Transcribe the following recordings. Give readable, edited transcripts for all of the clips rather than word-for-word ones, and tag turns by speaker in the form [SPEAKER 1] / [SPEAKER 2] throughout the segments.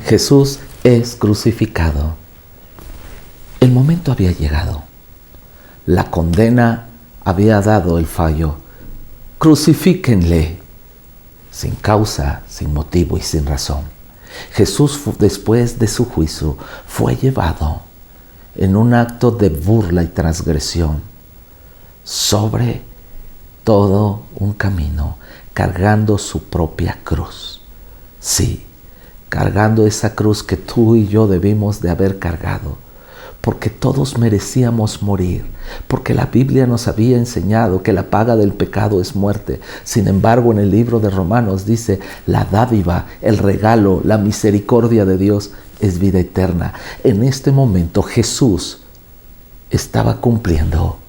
[SPEAKER 1] Jesús es crucificado. El momento había llegado. La condena había dado el fallo. Crucifíquenle, sin causa, sin motivo y sin razón. Jesús, después de su juicio, fue llevado en un acto de burla y transgresión sobre todo un camino, cargando su propia cruz. Sí, cargando esa cruz que tú y yo debimos de haber cargado, porque todos merecíamos morir, porque la Biblia nos había enseñado que la paga del pecado es muerte. Sin embargo, en el libro de Romanos dice, la dádiva, el regalo, la misericordia de Dios es vida eterna. En este momento Jesús estaba cumpliendo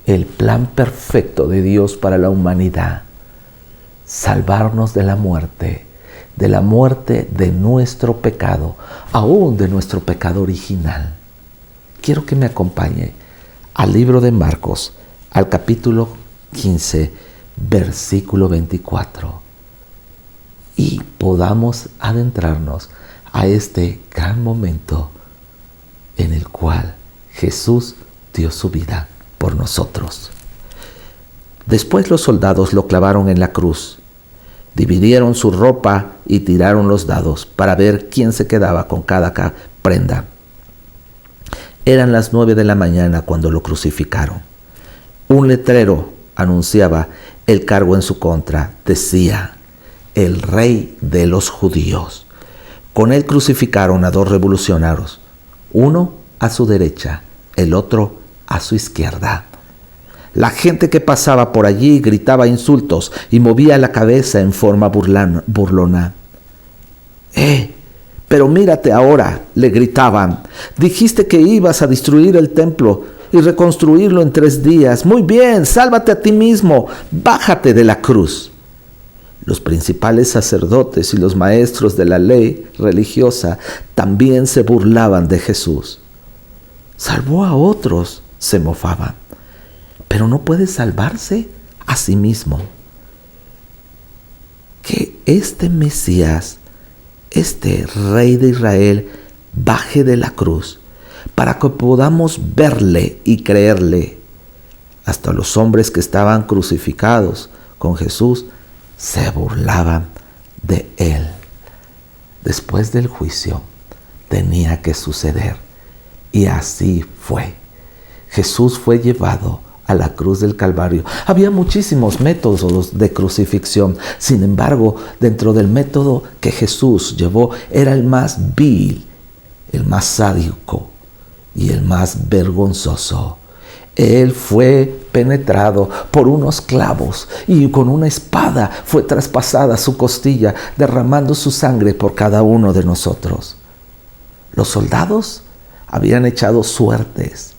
[SPEAKER 1] el plan perfecto de Dios para la humanidad, salvarnos de la muerte de nuestro pecado, aún de nuestro pecado original. Quiero que me acompañe al libro de Marcos, al capítulo 15, versículo 24, y podamos adentrarnos a este gran momento en el cual Jesús dio su vida por nosotros. Después los soldados lo clavaron en la cruz, dividieron su ropa y tiraron los dados para ver quién se quedaba con cada prenda. Eran las 9 de la mañana cuando lo crucificaron. Un letrero anunciaba el cargo en su contra. Decía, el Rey de los Judíos. Con él crucificaron a 2 revolucionarios, uno a su derecha, el otro a su izquierda. La gente que pasaba por allí gritaba insultos y movía la cabeza en forma burlona. Pero mírate ahora, le gritaban. Dijiste que ibas a destruir el templo y reconstruirlo en 3 días. Muy bien, sálvate a ti mismo, bájate de la cruz. Los principales sacerdotes y los maestros de la ley religiosa también se burlaban de Jesús. Salvó a otros, se mofaban, pero no puede salvarse a sí mismo. Que este Mesías, este Rey de Israel, baje de la cruz para que podamos verle y creerle. Hasta los hombres que estaban crucificados con Jesús se burlaban de él. Después del juicio tenía que suceder, y así fue. Jesús fue llevado a la cruz del Calvario. Había muchísimos métodos de crucifixión. Sin embargo, dentro del método que Jesús llevó era el más vil, el más sádico y el más vergonzoso. Él fue penetrado por unos clavos y con una espada fue traspasada su costilla, derramando su sangre por cada uno de nosotros. Los soldados habían echado suertes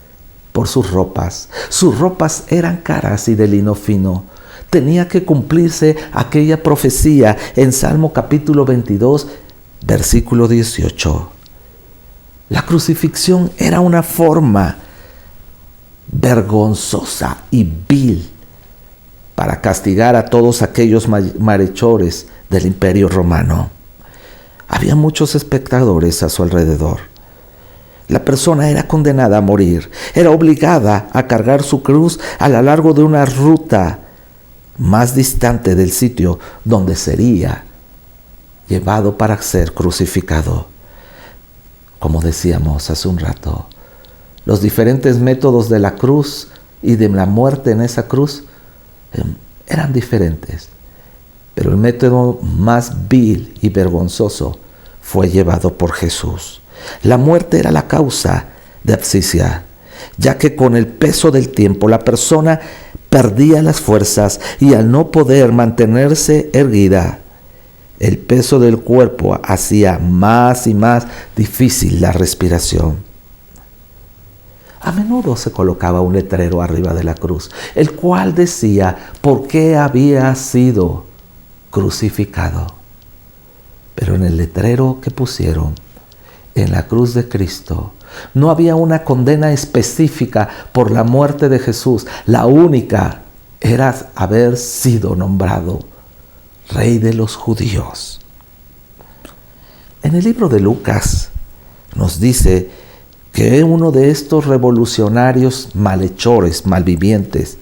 [SPEAKER 1] por sus ropas. Sus ropas eran caras y de lino fino. Tenía que cumplirse aquella profecía en Salmo capítulo 22, versículo 18. La crucifixión era una forma vergonzosa y vil para castigar a todos aquellos malhechores del Imperio Romano. Había muchos espectadores a su alrededor. La persona era condenada a morir. Era obligada a cargar su cruz a lo largo de una ruta más distante del sitio donde sería llevado para ser crucificado. Como decíamos hace un rato, los diferentes métodos de la cruz y de la muerte en esa cruz eran diferentes. Pero el método más vil y vergonzoso fue llevado por Jesús. La muerte era la causa de asfixia, ya que con el peso del tiempo la persona perdía las fuerzas y al no poder mantenerse erguida, el peso del cuerpo hacía más y más difícil la respiración. A menudo se colocaba un letrero arriba de la cruz, el cual decía por qué había sido crucificado. Pero en el letrero que pusieron en la cruz de Cristo no había una condena específica por la muerte de Jesús. La única era haber sido nombrado Rey de los Judíos. En el libro de Lucas nos dice que uno de estos revolucionarios malhechores, malvivientes,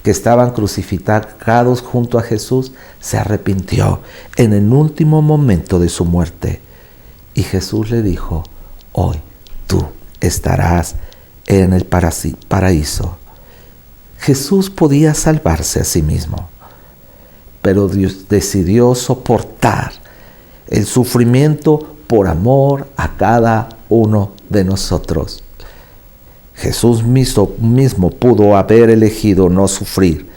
[SPEAKER 1] que estaban crucificados junto a Jesús, se arrepintió en el último momento de su muerte. Y Jesús le dijo: hoy tú estarás en el paraíso. Jesús podía salvarse a sí mismo, pero Dios decidió soportar el sufrimiento por amor a cada uno de nosotros. Jesús mismo pudo haber elegido no sufrir,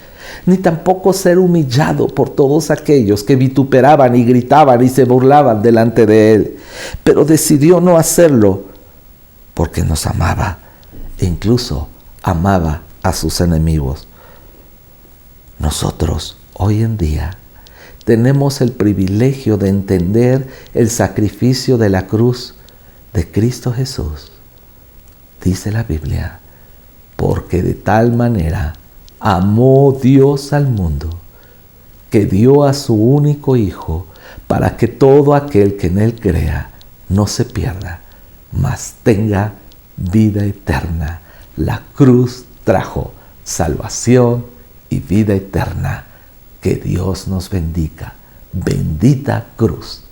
[SPEAKER 1] ni tampoco ser humillado por todos aquellos que vituperaban y gritaban y se burlaban delante de Él. Pero decidió no hacerlo porque nos amaba e incluso amaba a sus enemigos. Nosotros, hoy en día, tenemos el privilegio de entender el sacrificio de la cruz de Cristo Jesús. Dice la Biblia: porque de tal manera amó Dios al mundo, que dio a su único Hijo, para que todo aquel que en Él crea no se pierda, mas tenga vida eterna. La cruz trajo salvación y vida eterna. Que Dios nos bendiga. Bendita cruz.